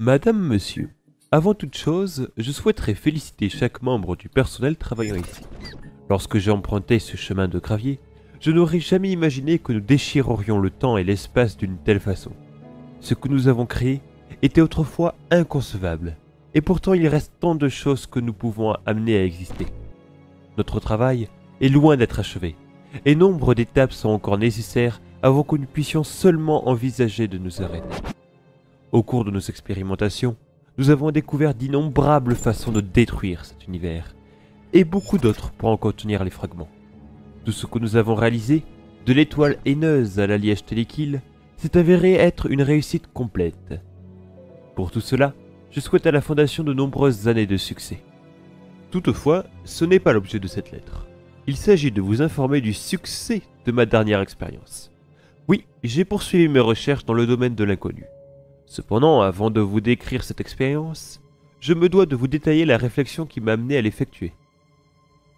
Madame, monsieur, avant toute chose, je souhaiterais féliciter chaque membre du personnel travaillant ici. Lorsque j'ai emprunté ce chemin de gravier, je n'aurais jamais imaginé que nous déchirerions le temps et l'espace d'une telle façon. Ce que nous avons créé était autrefois inconcevable, et pourtant il reste tant de choses que nous pouvons amener à exister. Notre travail est loin d'être achevé, et nombre d'étapes sont encore nécessaires avant que nous puissions seulement envisager de nous arrêter. Au cours de nos expérimentations, nous avons découvert d'innombrables façons de détruire cet univers, et beaucoup d'autres pour en contenir les fragments. Tout ce que nous avons réalisé, de l'étoile haineuse à l'alliage télékill, s'est avéré être une réussite complète. Pour tout cela, je souhaite à la Fondation de nombreuses années de succès. Toutefois, ce n'est pas l'objet de cette lettre. Il s'agit de vous informer du succès de ma dernière expérience. Oui, j'ai poursuivi mes recherches dans le domaine de l'inconnu. Cependant, avant de vous décrire cette expérience, je me dois de vous détailler la réflexion qui m'a amené à l'effectuer.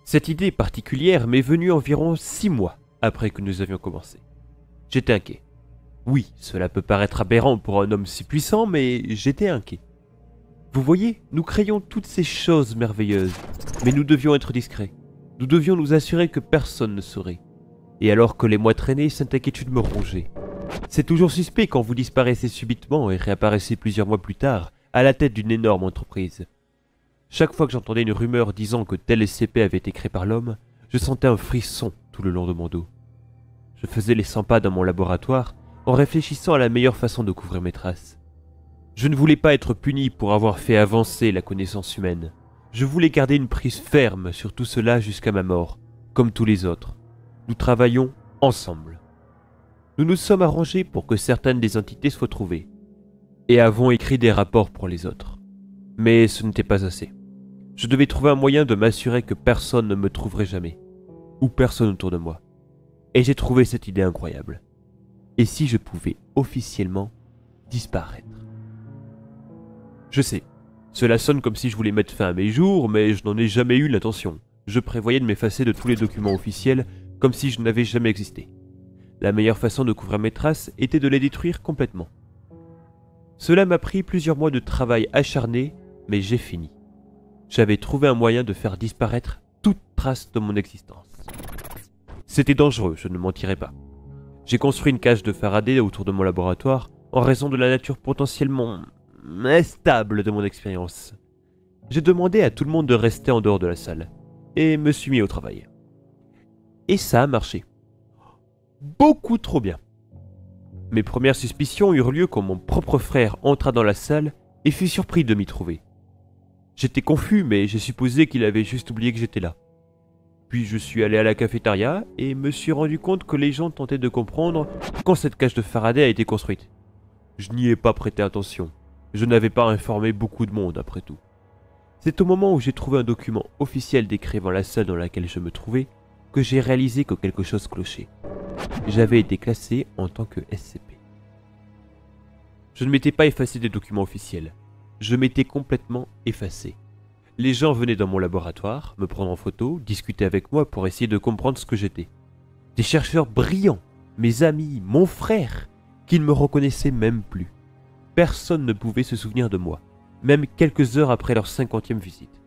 Cette idée particulière m'est venue environ 6 mois après que nous avions commencé. J'étais inquiet. Oui, cela peut paraître aberrant pour un homme si puissant, mais j'étais inquiet. Vous voyez, nous créions toutes ces choses merveilleuses, mais nous devions être discrets. Nous devions nous assurer que personne ne saurait. Et alors que les mois traînaient, cette inquiétude me rongeait. C'est toujours suspect quand vous disparaissez subitement et réapparaissez plusieurs mois plus tard à la tête d'une énorme entreprise. Chaque fois que j'entendais une rumeur disant que tel SCP avait été créé par l'homme, je sentais un frisson tout le long de mon dos. Je faisais les 100 pas dans mon laboratoire en réfléchissant à la meilleure façon de couvrir mes traces. Je ne voulais pas être puni pour avoir fait avancer la connaissance humaine. Je voulais garder une prise ferme sur tout cela jusqu'à ma mort, comme tous les autres. Nous travaillons ensemble. Nous nous sommes arrangés pour que certaines des entités soient trouvées, et avons écrit des rapports pour les autres. Mais ce n'était pas assez. Je devais trouver un moyen de m'assurer que personne ne me trouverait jamais, ou personne autour de moi. Et j'ai trouvé cette idée incroyable. Et si je pouvais officiellement disparaître? Je sais, cela sonne comme si je voulais mettre fin à mes jours, mais je n'en ai jamais eu l'intention. Je prévoyais de m'effacer de tous les documents officiels, comme si je n'avais jamais existé. La meilleure façon de couvrir mes traces était de les détruire complètement. Cela m'a pris plusieurs mois de travail acharné, mais j'ai fini. J'avais trouvé un moyen de faire disparaître toute trace de mon existence. C'était dangereux, je ne mentirai pas. J'ai construit une cage de Faraday autour de mon laboratoire en raison de la nature potentiellement instable de mon expérience. J'ai demandé à tout le monde de rester en dehors de la salle, et me suis mis au travail. Et ça a marché. Beaucoup trop bien. Mes premières suspicions eurent lieu quand mon propre frère entra dans la salle et fut surpris de m'y trouver. J'étais confus, mais j'ai supposé qu'il avait juste oublié que j'étais là. Puis je suis allé à la cafétéria et me suis rendu compte que les gens tentaient de comprendre quand cette cage de Faraday a été construite. Je n'y ai pas prêté attention. Je n'avais pas informé beaucoup de monde après tout. C'est au moment où j'ai trouvé un document officiel décrivant la salle dans laquelle je me trouvais que j'ai réalisé que quelque chose clochait. J'avais été classé en tant que SCP. Je ne m'étais pas effacé des documents officiels. Je m'étais complètement effacé. Les gens venaient dans mon laboratoire, me prendre en photo, discuter avec moi pour essayer de comprendre ce que j'étais. Des chercheurs brillants, mes amis, mon frère, qui ne me reconnaissaient même plus. Personne ne pouvait se souvenir de moi, même quelques heures après leur 50e visite.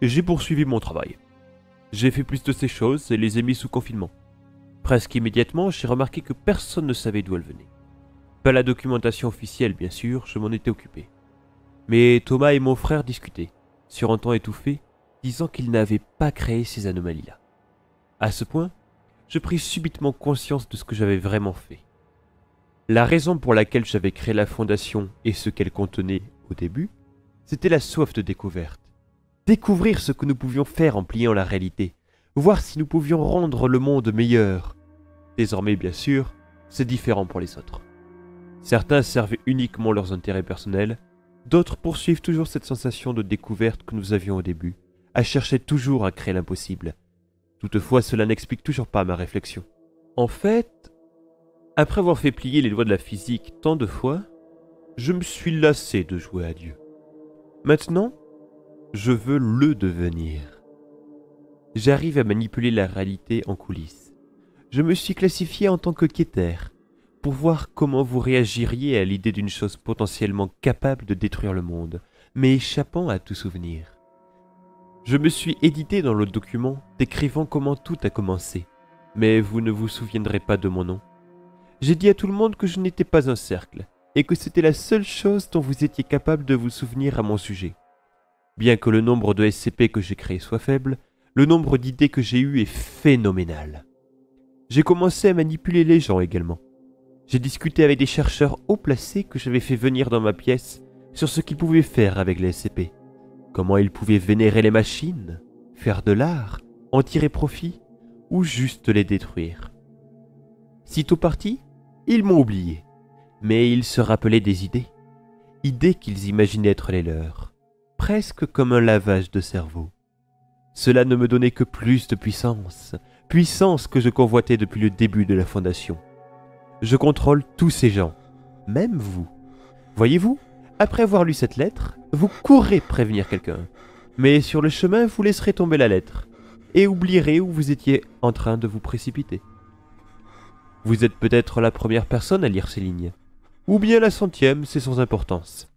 J'ai poursuivi mon travail. J'ai fait plus de ces choses et les ai mis sous confinement. Presque immédiatement, j'ai remarqué que personne ne savait d'où elles venaient. Pas la documentation officielle, bien sûr, je m'en étais occupé. Mais Thomas et mon frère discutaient, sur un ton étouffé, disant qu'ils n'avaient pas créé ces anomalies-là. À ce point, je pris subitement conscience de ce que j'avais vraiment fait. La raison pour laquelle j'avais créé la fondation et ce qu'elle contenait au début, c'était la soif de découverte. Découvrir ce que nous pouvions faire en pliant la réalité, voir si nous pouvions rendre le monde meilleur. Désormais, bien sûr, c'est différent pour les autres. Certains servent uniquement leurs intérêts personnels, d'autres poursuivent toujours cette sensation de découverte que nous avions au début, à chercher toujours à créer l'impossible. Toutefois, cela n'explique toujours pas ma réflexion. En fait, après avoir fait plier les lois de la physique tant de fois, je me suis lassé de jouer à Dieu. Maintenant, je veux le devenir. J'arrive à manipuler la réalité en coulisses. Je me suis classifié en tant que quêteur, pour voir comment vous réagiriez à l'idée d'une chose potentiellement capable de détruire le monde, mais échappant à tout souvenir. Je me suis édité dans le document décrivant comment tout a commencé, mais vous ne vous souviendrez pas de mon nom. J'ai dit à tout le monde que je n'étais pas un cercle, et que c'était la seule chose dont vous étiez capable de vous souvenir à mon sujet. Bien que le nombre de SCP que j'ai créés soit faible, le nombre d'idées que j'ai eues est phénoménal. J'ai commencé à manipuler les gens également. J'ai discuté avec des chercheurs haut placés que j'avais fait venir dans ma pièce sur ce qu'ils pouvaient faire avec les SCP. Comment ils pouvaient vénérer les machines, faire de l'art, en tirer profit, ou juste les détruire. Sitôt partis, ils m'ont oublié, mais ils se rappelaient des idées qu'ils imaginaient être les leurs, presque comme un lavage de cerveau. Cela ne me donnait que plus de puissance que je convoitais depuis le début de la Fondation. Je contrôle tous ces gens, même vous. Voyez-vous, après avoir lu cette lettre, vous courrez prévenir quelqu'un. Mais sur le chemin, vous laisserez tomber la lettre et oublierez où vous étiez en train de vous précipiter. Vous êtes peut-être la première personne à lire ces lignes, ou bien la 100e, c'est sans importance.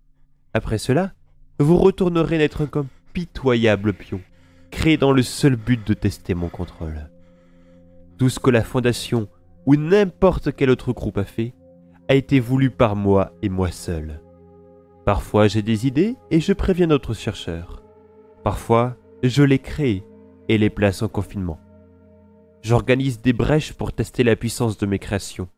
Après cela, vous retournerez n'être qu'un pitoyable pion, créé dans le seul but de tester mon contrôle. Tout ce que la Fondation ou n'importe quel autre groupe a fait, a été voulu par moi et moi seul. Parfois j'ai des idées et je préviens d'autres chercheurs. Parfois, je les crée et les place en confinement. J'organise des brèches pour tester la puissance de mes créations.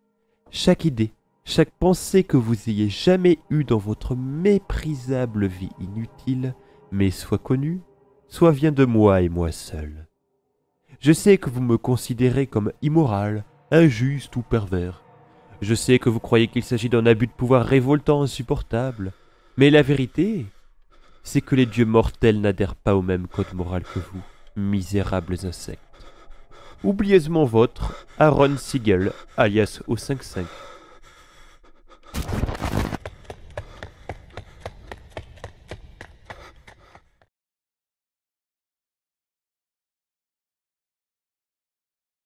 Chaque idée, chaque pensée que vous ayez jamais eue dans votre méprisable vie inutile, mais soit connue, soit vient de moi et moi seul. Je sais que vous me considérez comme immoral, injuste ou pervers. Je sais que vous croyez qu'il s'agit d'un abus de pouvoir révoltant, insupportable. Mais la vérité, c'est que les dieux mortels n'adhèrent pas au même code moral que vous, misérables insectes. Oublieusement vôtre, Aaron Siegel, alias O55.